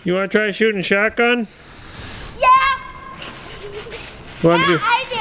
You want to try shooting shotgun? Yeah. Want you? I do.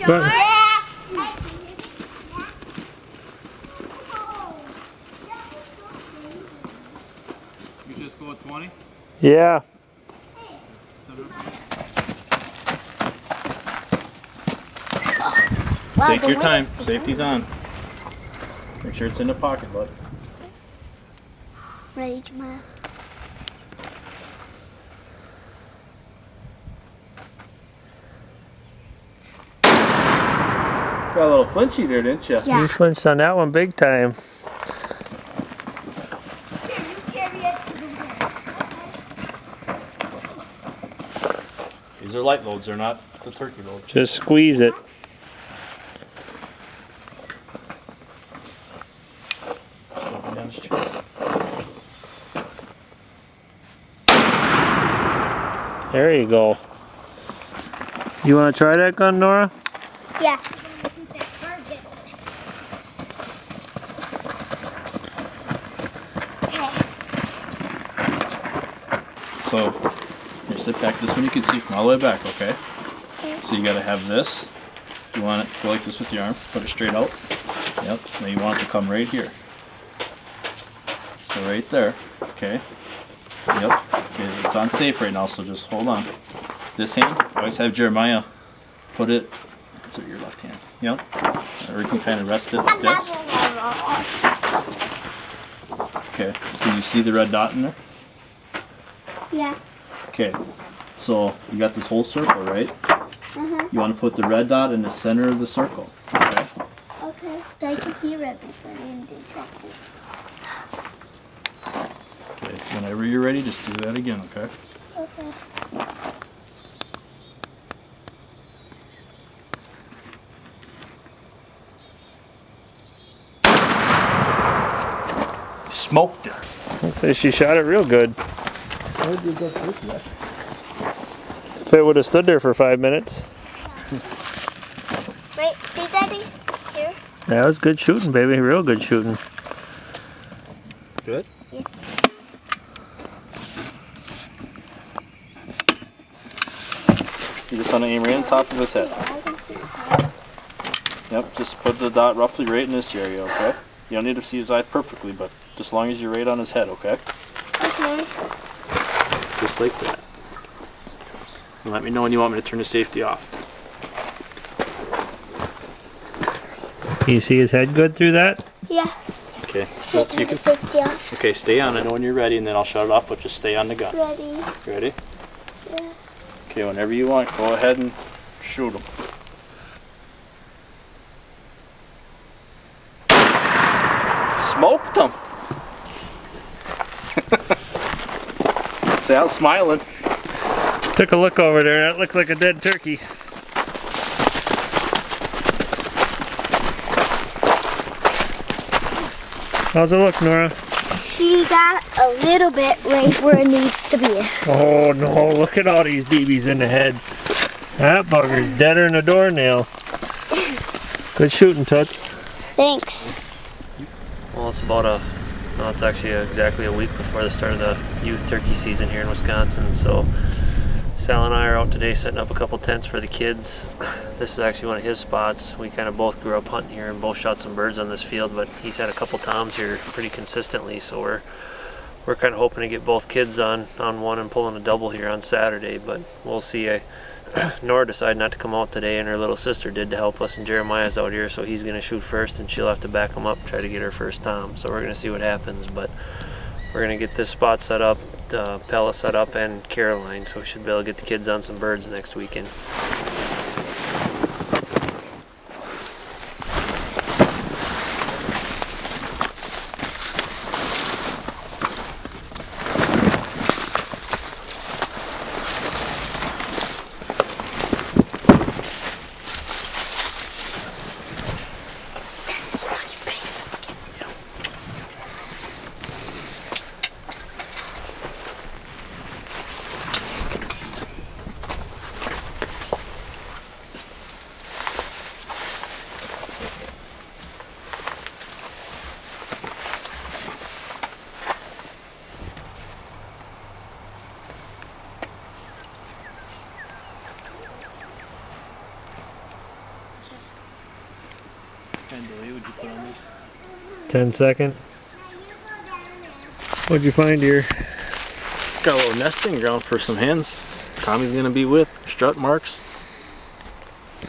But, Yeah. You just go with 20? yeah. Take your time. Safety's on. Make sure it's in the pocket, bud. Ready, Jamal? Got a little flinchy there, didn't you? Yeah. You flinched on that one big time. These are light loads, they're not the turkey loads. Just squeeze it. There you go. You want to try that gun, Nora? Yeah. So, here, sit back. This one you can see from all the way back, okay? So you gotta have this. You want it to go like this with your arm. Put it straight out. Yep. Now you want it to come right here. So right there. Okay. Yep. Okay, it's on safe right now, so just hold on. This hand, always have Jeremiah put it to your left hand. Yep. Or you can kind of rest it like this. Okay. Can you see the red dot in there? Yeah. Okay. So you got this whole circle, right? You want to put the red dot in the center of the circle. Okay. Okay. I can hear it before you do something. Okay. Whenever you're ready, just do that again, okay? Okay. Smoked it. I'd say she shot it real good. How did you get this way? If it would have stood there for 5 minutes. Right, see, Daddy? Here. That was good shooting, baby. Real good shooting. Good? Yeah. You just want to aim right on top of his head. Yep, just put the dot roughly right in this area, okay? You don't need to see his eye perfectly, but just as long as you're right on his head, okay? Okay. Just like that. And let me know when you want me to turn the safety off. Can you see his head good through that? Yeah. Okay. Turn the safety off. Okay, stay on it when you're ready, and then I'll shut it off, but just stay on the gun. Ready. Ready? Yeah. Okay, whenever you want, go ahead and shoot him. Smoked him! See, I was smiling. Took a look over there. That looks like a dead turkey. How's it look, Nora? She got a little bit right where it needs to be. Oh no, look at all these BBs in the head. That bugger's deader than a doornail. Good shooting, Toots. Thanks. Well, it's about it's actually exactly a week before the start of the youth turkey season here in Wisconsin. So Sal and I are out today setting up a couple tents for the kids. This is actually one of his spots. We kind of both grew up hunting here and both shot some birds on this field, but he's had a couple toms here pretty consistently, so we're kind of hoping to get both kids on one and pulling a double here on Saturday, but we'll see. Nora decided not to come out today, and her little sister did to help us, and Jeremiah's out here, so he's going to shoot first, and she'll have to back him up, try to get her first tom. So we're going to see what happens, but we're going to get this spot set up, Pella set up, and Caroline, so we should be able to get the kids on some birds next weekend. kind of delay would you put on this? 10-second. What'd you find here? Got a little nesting ground for some hens. Tommy's gonna be with strut marks.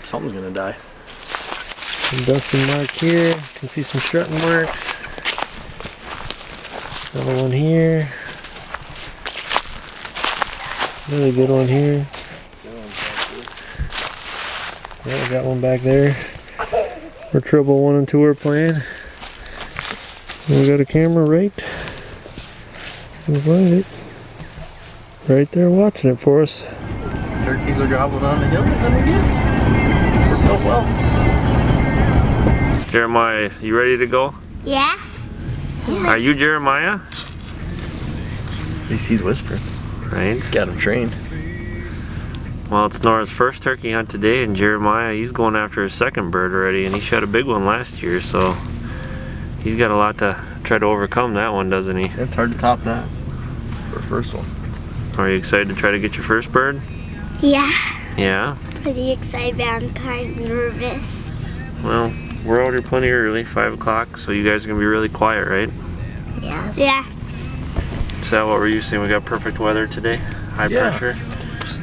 Something's gonna die. Some dusting mark here. Can see some strutting marks. Another one here. Really good one here. Yeah, we got one back there. For trouble 1 and 2 are playing. We got a camera right. We'll find it. Right there watching it for us. Turkeys are gobbling on the hill and then again. Worked out well. Jeremiah, you ready to go? Yeah? Are you Jeremiah? At least he's whispering. Right. Got him trained. Well, it's Nora's first turkey hunt today, and Jeremiah, he's going after his second bird already, and he shot a big one last year, so he's got a lot to try to overcome that one, doesn't he? It's hard to top that for first one. Are you excited to try to get your first bird? Yeah. Yeah? Pretty excited, but I'm kind of nervous. Well, we're out here plenty early, 5 o'clock, so you guys are going to be really quiet, right? Yes. Yeah. So what were you saying? We got perfect weather today? High pressure?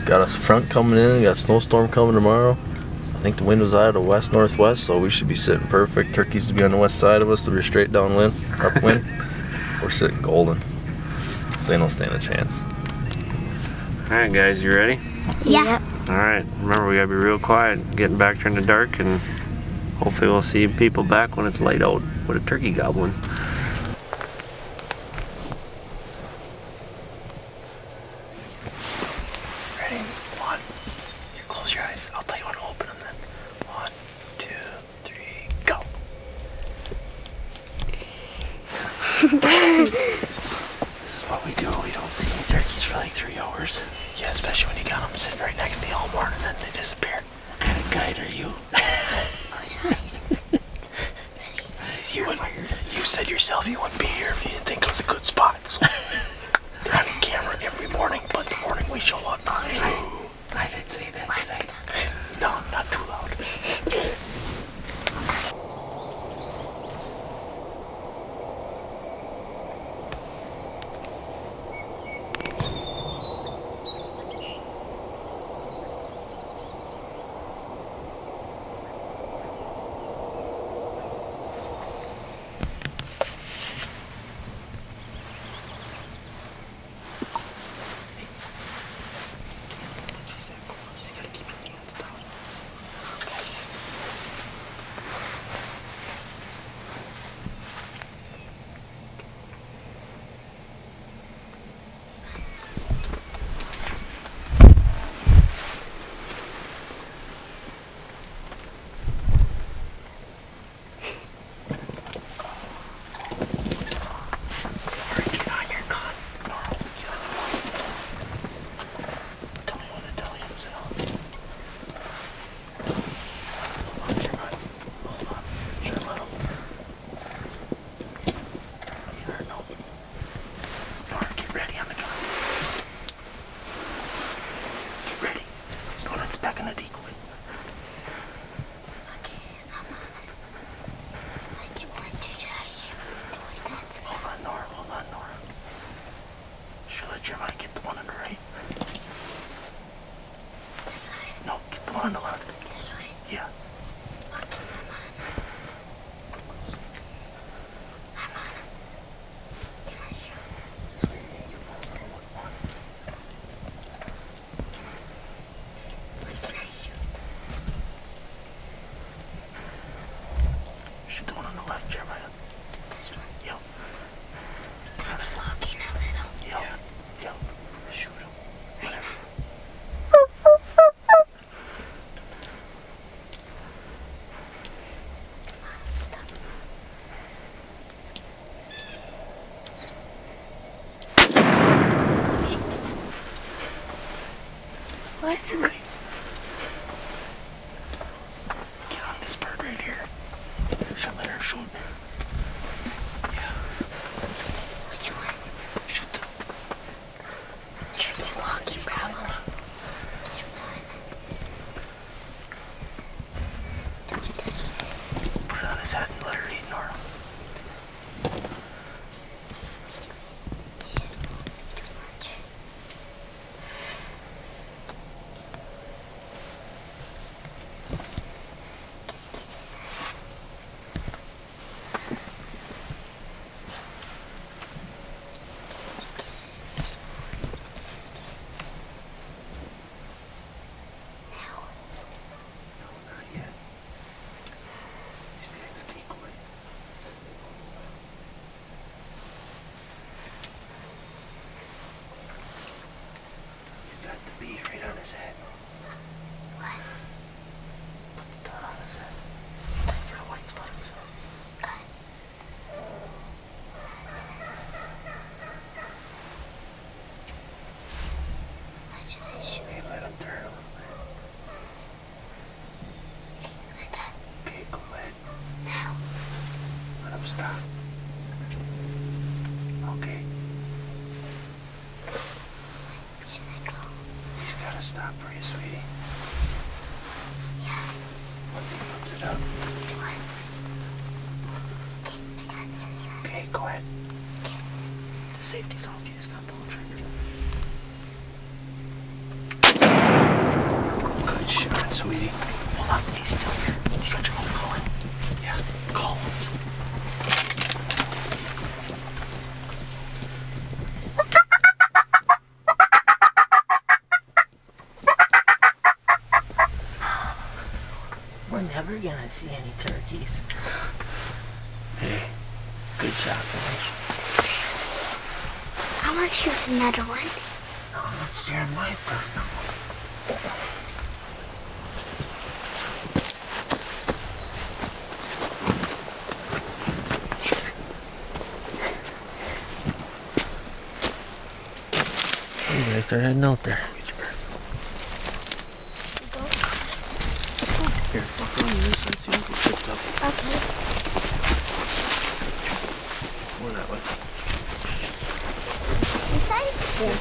Got a front coming in, got a snowstorm coming tomorrow. I think the wind was out of the west-northwest, so we should be sitting perfect. Turkeys to be on the west side of us, so we're straight downwind, upwind. We're sitting golden. They don't stand a chance. Alright guys, you ready? Yeah. Alright, remember we gotta be real quiet, getting back during the dark, and hopefully we'll see people back when it's light out with a turkey gobbling. Ready? 1. You close your eyes. I'll tell you when to open them then. 1, 2, 3, go. This is what we do. We don't see any turkeys for like 3 hours. Yeah, especially when you got them sitting right next to you all morning and then they disappear. What kind of guide are you? Close your eyes. You said yourself you wouldn't be here if you didn't think it was a good spot. So they're on camera every morning, but the morning we show up. I didn't say that, did I? No, not too loud. Jeremiah, get the one on the right. This side. No, get the one on the left. This way. Yeah. Okay, I'm on. Can I shoot? What can I shoot? Shoot the one on the left, Jeremiah. This one. Yep. It's vlogging a little. Yep. Yep. Shoot him. Whatever. Stop. What? You ready? Get on this bird right here. Let her shoot. Yeah. Which one? Shoot the. Shoot the walkie probably. Which one? Put it on his bead right on his head. What? Put the dot on his head. For the white spot on his head. What should I shoot? Okay, let him turn a little bit. Like that. Okay, go ahead. Now. Let him stop. Okay. Should I go? He's gotta stop for you, sweetie. Yeah. Once he puts it up. What? Okay, I got this. Okay, go ahead. The safety's off. You just gotta pull the trigger. Good shot, sweetie. Hold on, he's still here. You got your mouth calling? Yeah, call once. We're never gonna see any turkeys. Hey, good job, boy. I'm gonna shoot another one. Oh, it's Jeremiah's turn now. You guys start heading out there. Here, walk on the other side so you don't get tripped up. Okay. More that way. Inside? Yeah.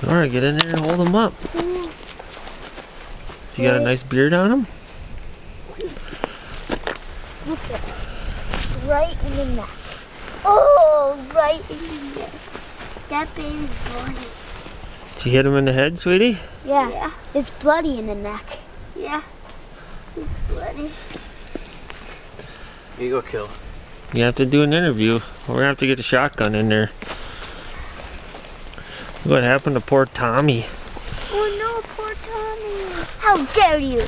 Nora, get in there and hold him up. So you got a nice beard on him? Look at it. Right in the neck. Oh, right in the neck. That baby's bloody. Did you hit him in the head, sweetie? Yeah. It's bloody in the neck. Yeah. It's bloody. Here you go, Kill. You have to do an interview. We're gonna have to get a shotgun in there. What happened to poor Tommy? Oh no, poor Tommy. How dare you?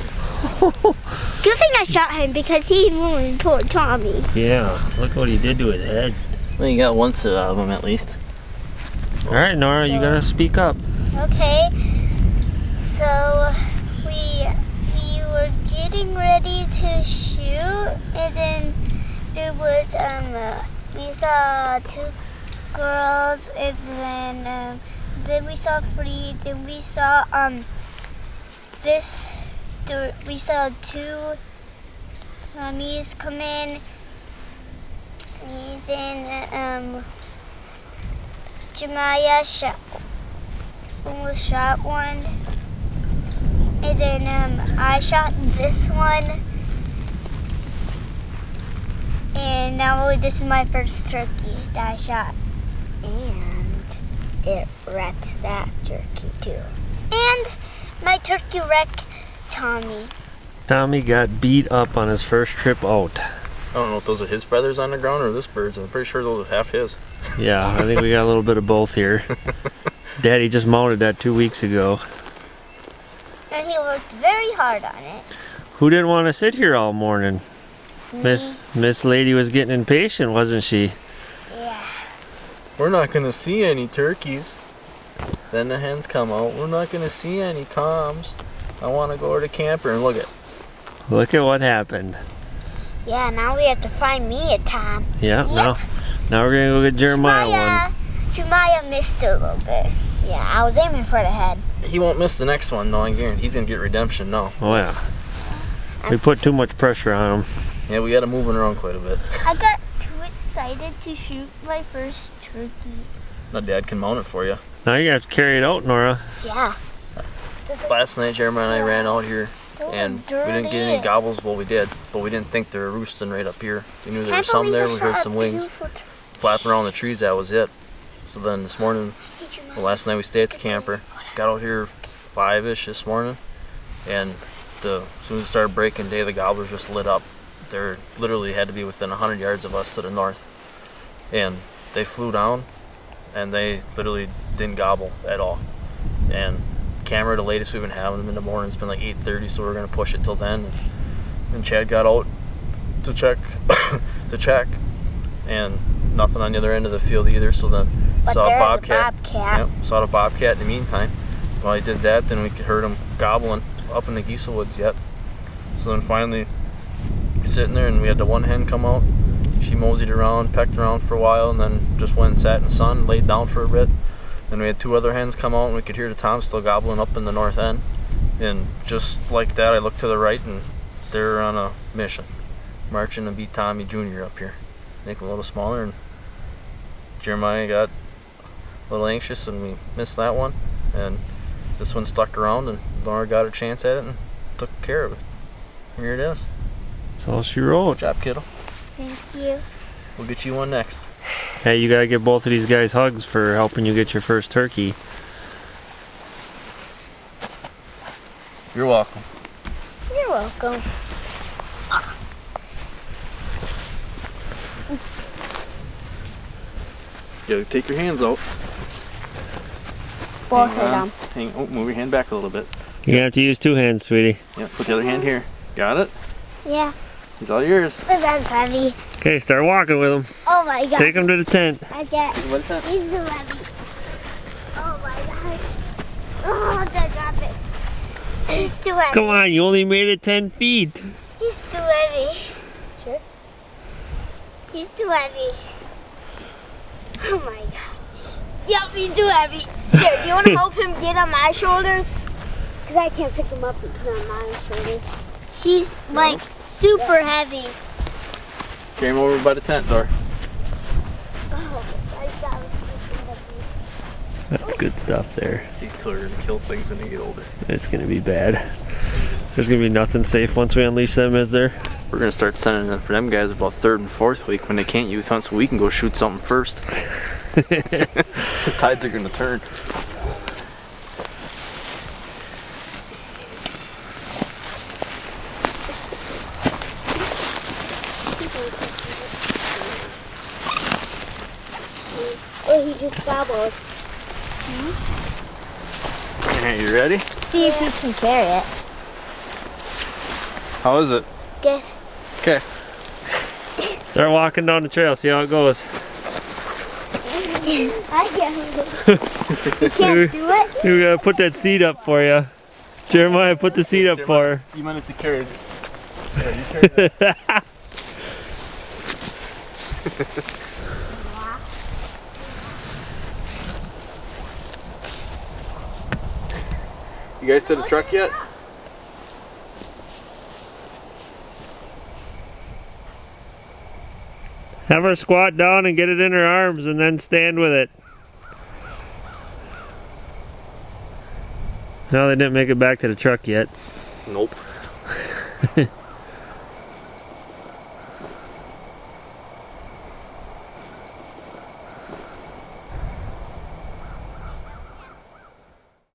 Good thing I shot him because he ruined poor Tommy. Yeah, look what he did to his head. Well, you got one set of them at least. All right, Nora, you gotta speak up. Okay. So we were getting ready to shoot, and then there was we saw two girls, and then we saw three. Then we saw we saw two Tommies come in, and then Jemiah almost shot one, and then I shot this one, and now this is my first turkey that I shot, and it wrecked that turkey too, and my turkey wrecked Tommy. Tommy got beat up on his first trip out. I don't know if those are his feathers on the ground or this bird's. I'm pretty sure those are half his. Yeah, I think we got a little bit of both here. Daddy just mounted that 2 weeks ago. And he worked very hard on it. Who didn't want to sit here all morning? Miss Lady was getting impatient, wasn't she? Yeah. We're not gonna see any turkeys. Then the hens come out. We're not gonna see any toms. I want to go to the camper and look at. Look at what happened. Yeah, now we have to find me a Tom. Yeah, Yep. now we're gonna go get Jeremiah one. Jemiah missed a little bit. Yeah, I was aiming for the head. He won't miss the next one, no, I guarantee. He's gonna get redemption now. Oh yeah. We put too much pressure on him. Yeah, we got him moving around quite a bit. I got too excited to shoot my first turkey. Now Dad can mount it for you. Now you're gonna have to carry it out, Nora. Yeah. Last night Jeremiah and I ran out here And we didn't get any gobbles. Well, we did, but we didn't think they were roosting right up here. We knew there was some there. We heard some wings flapping around the trees. That was it. So then this morning, the last night we stayed at the camper, got out here 5-ish this morning, and as soon as it started breaking day, the gobblers just lit up. They literally had to be within 100 yards of us to the north, and they flew down, and they literally didn't gobble at all. And camera, the latest we've been having them in the morning, it's been like 8:30, so we're gonna push it till then. And Chad got out to check, and nothing on the other end of the field either. So then saw a bobcat. Yep, saw the bobcat in the meantime. While he did that, then we heard him gobbling up in the geese woods yet. So then finally sitting there, and we had the one hen come out. She moseyed around, pecked around for a while, and then just went and sat in the sun, laid down for a bit. Then we had 2 other hens come out, and we could hear the toms still gobbling up in the north end. And just like that, I looked to the right, and they're on a mission, marching to beat Tommy Jr. up here, make him a little smaller. And Jeremiah got a little anxious, and we missed that one. And this one stuck around, and Nora got her chance at it and took care of it. Here it is. That's all she wrote. Good job, kiddo. Thank you. We'll get you one next. Hey, you gotta give both of these guys hugs for helping you get your first turkey. You're welcome. You're welcome. You gotta take your hands out. Both Hang of on. them. Move your hand back a little bit. You're gonna have to use 2 hands, sweetie. Yeah, put the other hand here. Got it? Yeah. He's all yours. But that's heavy. Okay, start walking with him. Oh my god. Take him to the tent. I get. What is that? He's too heavy. Oh my god. Oh, don't drop it. He's too heavy. Come on, you only made it 10 feet. He's too heavy. Sure. He's too heavy. Oh my god. Yep, he's too heavy. Here, do you want to help him get on my shoulders? Because I can't pick him up and put on my shoulders. She's like super heavy. Came over by the tent door. Oh, that was super heavy. That's good stuff there. These 2 are gonna kill things when they get older. It's gonna be bad. There's gonna be nothing safe once we unleash them, is there? We're gonna start sending them for them guys about 3rd and 4th week when they can't youth hunt, so we can go shoot something first. The tides are gonna turn. Oh, he just gobbled. Alright, you ready? See if he can carry it. How is it? Good. Okay. Start walking down the trail, see how it goes. I can't. You can't do it? We gotta put that seat up for you. Jeremiah, put the seat up for her. You might have to carry it. Yeah, you carry it. You guys to the truck yet? Have her squat down and get it in her arms and then stand with it. No, they didn't make it back to the truck yet. Nope.